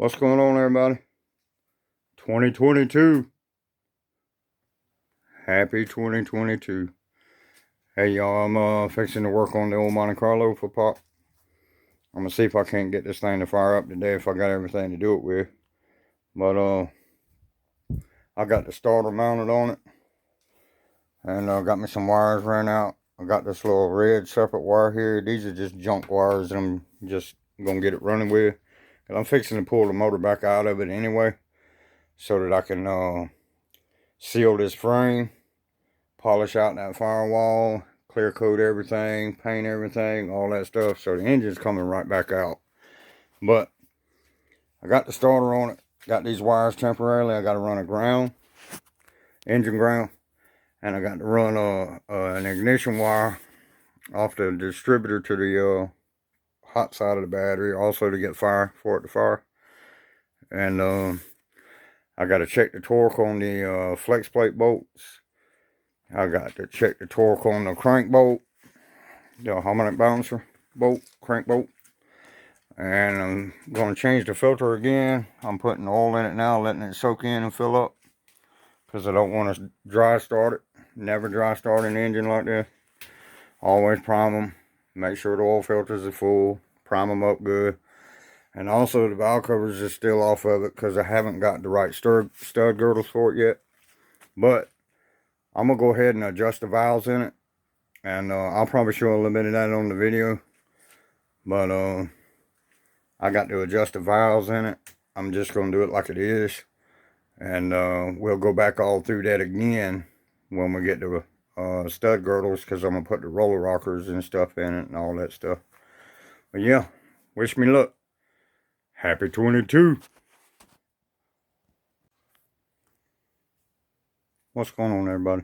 What's going on, everybody? 2022. Happy 2022. Hey, y'all, I'm fixing to work on the old Monte Carlo for Pop. I'm gonna see if I can't get this thing to fire up today, if I got everything to do it with. But I got the starter mounted on it, and got me some wires ran out. I got this little red separate wire here. These are just junk wires, and I'm just gonna get it running with. And I'm fixing to pull the motor back out of it anyway, so that I can seal this frame, polish out that firewall, clear coat everything, paint everything, all that stuff. So the engine's coming right back out. But I got the starter on it. Got these wires temporarily. I got to run a ground, engine ground, and I got to run an ignition wire off the distributor to the hot side of the battery, also to get fire, for it to fire. And I got to check the torque on the flex plate bolts. I got to check the torque on the crank bolt, the harmonic bouncer bolt, crank bolt. And I'm going to change the filter again. I'm putting oil in it now, letting it soak in and fill up, because I don't want to dry start it. Never dry start an engine like this. Always prime them. Make sure the oil filters are full. Prime them up good. And also the valve covers are still off of it, because I haven't got the right stud girdles for it yet. But I'm going to go ahead and adjust the valves in it. And I'll probably show a little bit of that on the video. But I got to adjust the valves in it. I'm just going to do it like it is. And we'll go back all through that again when we get to stud girdles, because I'm going to put the roller rockers and stuff in it and all that stuff. But yeah, wish me luck. Happy 22. What's going on, everybody?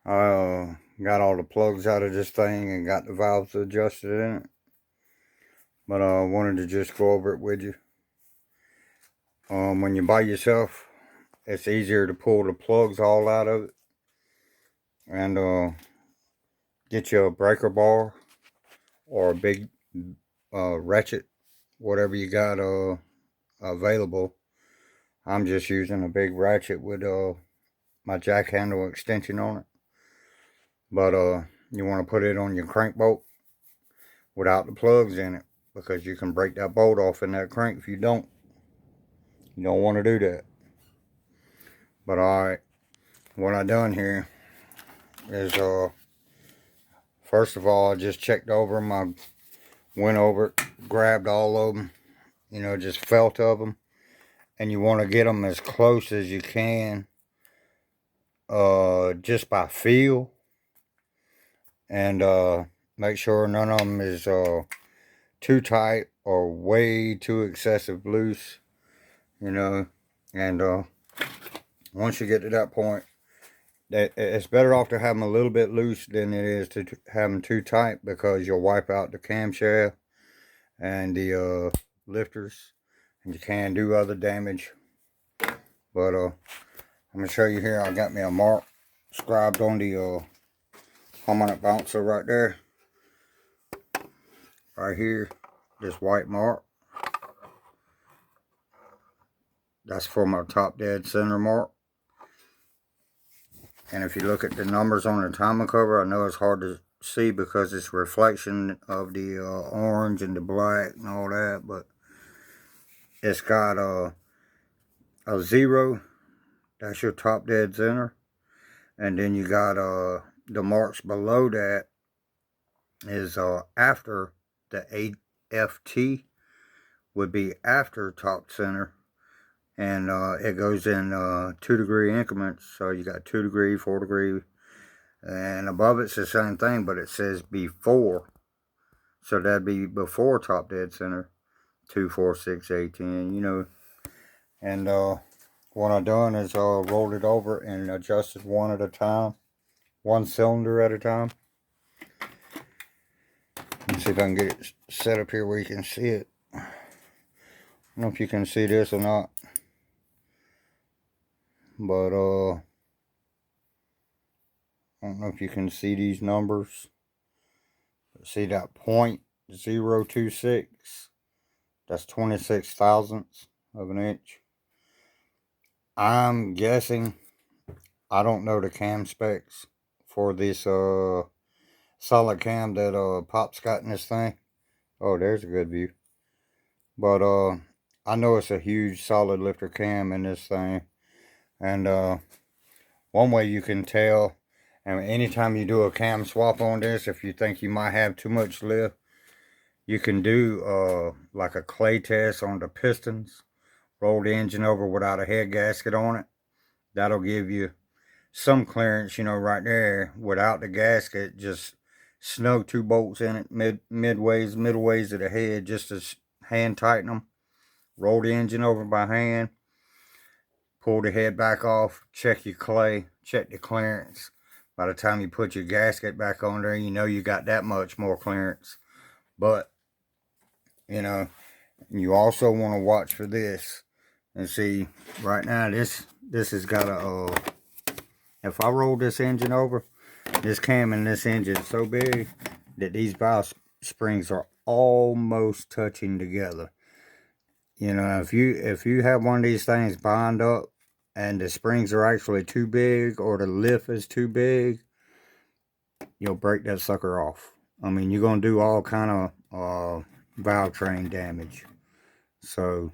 I got all the plugs out of this thing and got the valves adjusted in it. But I wanted to just go over it with you. When you're by yourself, it's easier to pull the plugs all out of it. And get you a breaker bar or a big ratchet, whatever you got available. I'm just using a big ratchet with my jack handle extension on it. But you want to put it on your crank bolt without the plugs in it, because you can break that bolt off in that crank if you don't. You don't want to do that. But alright, what I done here is first of all, I just checked over them. I went over it, grabbed all of them, you know, just felt of them. And you want to get them as close as you can, just by feel. And make sure none of them is too tight or way too excessive loose, you know. And once you get to that point, it's better off to have them a little bit loose than it is to have them too tight, because you'll wipe out the camshaft and the lifters, and you can do other damage. But I'm gonna show you here. I got me a mark scribed on the harmonic bouncer right there, right here, this white mark. That's for my top dead center mark. And if you look at the numbers on the timing cover, I know it's hard to see because it's reflection of the orange and the black and all that, but it's got a 0. That's your top dead center. And then you got the marks below that is after the AFT would be after top center. And it goes in 2-degree increments. So you got 2 degree, 4 degree, and above it's the same thing, but it says before. So that'd be before top dead center. 2, 4, 6, 8, 10, you know. And what I done is rolled it over and adjusted one at a time, one cylinder at a time. Let's see if I can get it set up here where you can see it. I don't know if you can see this or not, but I don't know if you can see these numbers. See that .026 That's 26 thousandths of an inch. I'm guessing, I don't know the cam specs for this solid cam that Pop's got in this thing. Oh, there's a good view. But I know it's a huge solid lifter cam in this thing. And one way you can tell, and anytime you do a cam swap on this, if you think you might have too much lift, you can do like a clay test on the pistons. Roll the engine over without a head gasket on it. That'll give you some clearance, you know, right there without the gasket. Just snug 2 bolts in it, middleways of the head, just to hand tighten them. Roll the engine over by hand. Pull the head back off. Check your clay. Check the clearance. By the time you put your gasket back on there, you know you got that much more clearance. But, you know, you also want to watch for this. And see, right now, this has got a, if I roll this engine over, this cam and this engine is so big that these valve springs are almost touching together. You know, if you have one of these things bind up and the springs are actually too big or the lift is too big, you'll break that sucker off. I mean, you're going to do all kind of valve train damage. So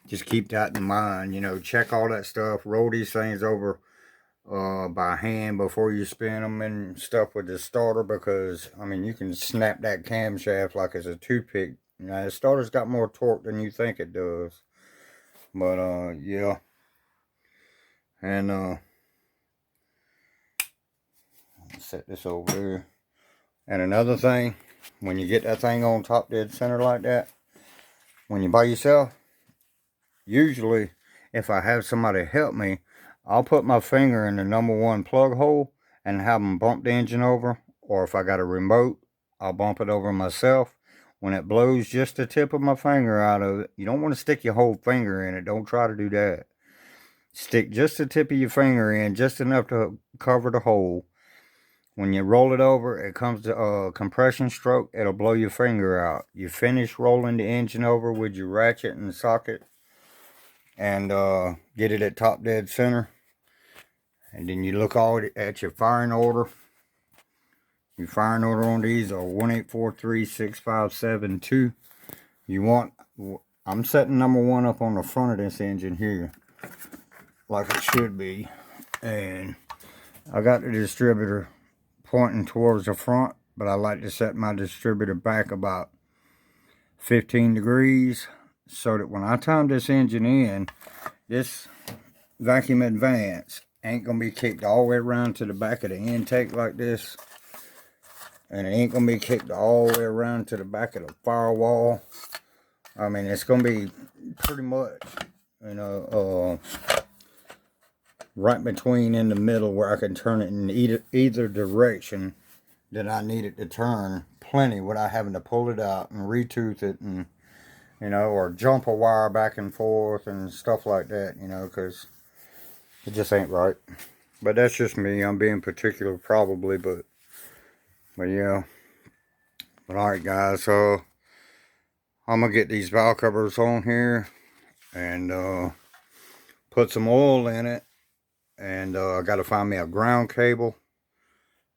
just keep that in mind. You know, check all that stuff. Roll these things over by hand before you spin them and stuff with the starter, because I mean, you can snap that camshaft like it's a toothpick. You know, the starter's got more torque than you think it does. But yeah. And set this over there. And another thing, when you get that thing on top dead center like that, when you're by yourself, usually if I have somebody help me, I'll put my finger in the #1 plug hole and have them bump the engine over. Or if I got a remote, I'll bump it over myself. When it blows just the tip of my finger out of it, you don't want to stick your whole finger in it. Don't try to do that. Stick just the tip of your finger in, just enough to cover the hole. When you roll it over, it comes to a compression stroke. It'll blow your finger out. You finish rolling the engine over with your ratchet and socket and get it at top dead center. And then you look all at your firing order. Your firing order on these are 1843657 You want, I'm setting #1 up on the front of this engine here, like it should be. And I got the distributor pointing towards the front, but I like to set my distributor back about 15 degrees so that when I time this engine in, this vacuum advance ain't gonna be kicked all the way around to the back of the intake like this, and it ain't gonna be kicked all the way around to the back of the firewall. I mean, it's gonna be pretty much, you know, right between in the middle where I can turn it in either direction that I need it to turn plenty without having to pull it out and retooth it, and you know, or jump a wire back and forth and stuff like that, you know, because it just ain't right. But that's just me. I'm being particular probably, but yeah. But alright guys, so I'm gonna get these valve covers on here and put some oil in it. And I gotta find me a ground cable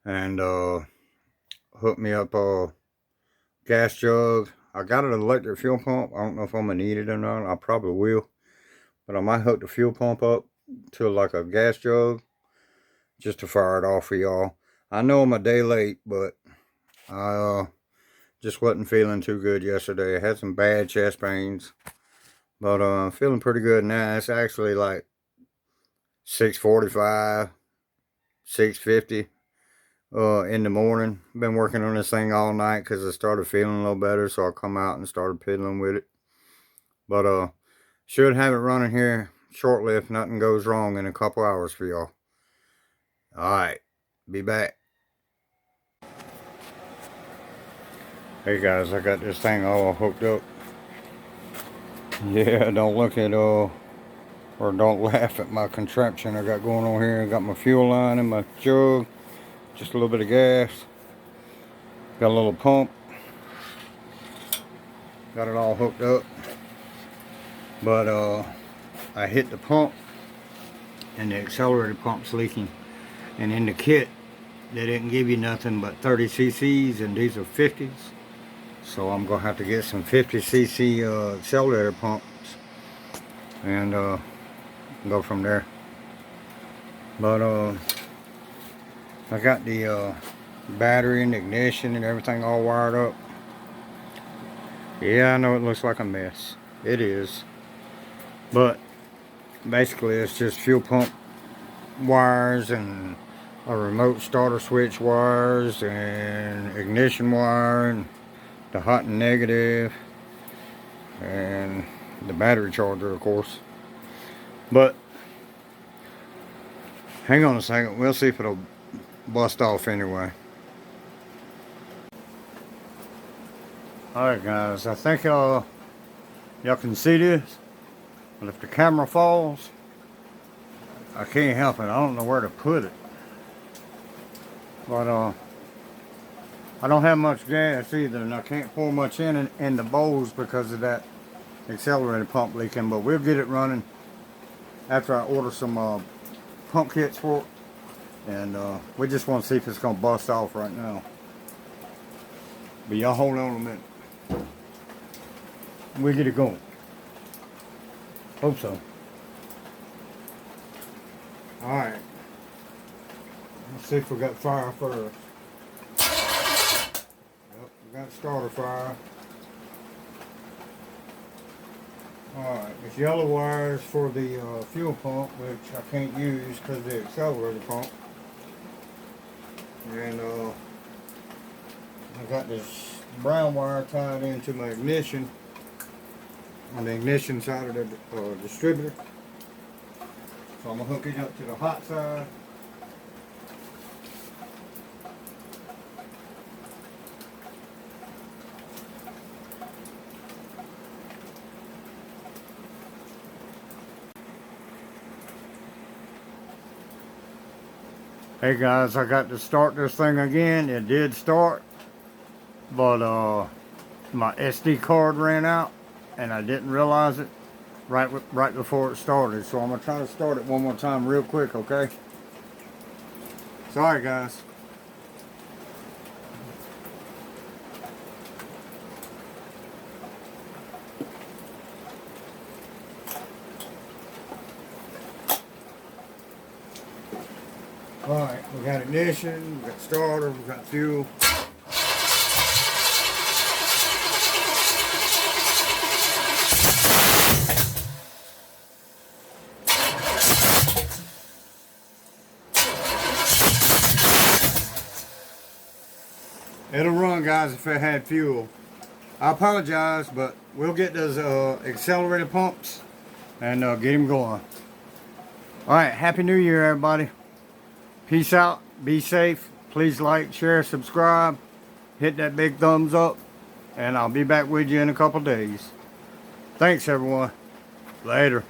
and hook me up a gas jug. I got an electric fuel pump. I don't know if I'm gonna need it or not. I probably will, but I might hook the fuel pump up to like a gas jug just to fire it off for y'all. I know I'm a day late, but I just wasn't feeling too good yesterday. I had some bad chest pains, but I'm feeling pretty good now. It's actually like 6:45, 6:50 in the morning. Been working on this thing all night because I started feeling a little better, so I come out and started piddling with it. But should have it running here shortly if nothing goes wrong in a couple hours for y'all. Alright, be back. Hey guys, I got this thing all hooked up. Yeah, don't look at or don't laugh at my contraption I got going on here. I got my fuel line in my jug, just a little bit of gas, got a little pump, got it all hooked up. But I hit the pump and the accelerator pump's leaking. And in the kit, they didn't give you nothing but 30 cc's, and these are 50s. So I'm gonna have to get some 50 cc accelerator pumps and go from there. But I got the battery and ignition and everything all wired up. Yeah, I know it looks like a mess. It is. But basically it's just fuel pump wires and a remote starter switch wires and ignition wire and the hot and negative and the battery charger, of course. But hang on a second, we'll see if it'll bust off anyway. Alright guys, I think y'all can see this, but if the camera falls, I can't help it. I don't know where to put it. But I don't have much gas either, and I can't pour much in the bowls because of that accelerator pump leaking. But we'll get it running after I order some pump kits for it. And we just want to see if it's going to bust off right now. But y'all hold on a minute. We'll get it going. Hope so. Alright. Let's see if we got fire first. Yep, we got starter fire. Alright, it's yellow wires for the fuel pump, which I can't use because of the accelerator pump. And I got this brown wire tied into my ignition on the ignition side of the distributor. So I'm going to hook it up to the hot side. Hey guys, I got to start this thing again. It did start, but my SD card ran out and I didn't realize it right before it started. So I'm gonna try to start it one more time real quick, okay? Sorry guys. Alright, we got ignition, we got starter, we got fuel. It'll run, guys, if it had fuel. I apologize, but we'll get those accelerator pumps and get them going. Alright, Happy New Year, everybody. Peace out. Be safe. Please like, share, subscribe. Hit that big thumbs up. And I'll be back with you in a couple days. Thanks, everyone. Later.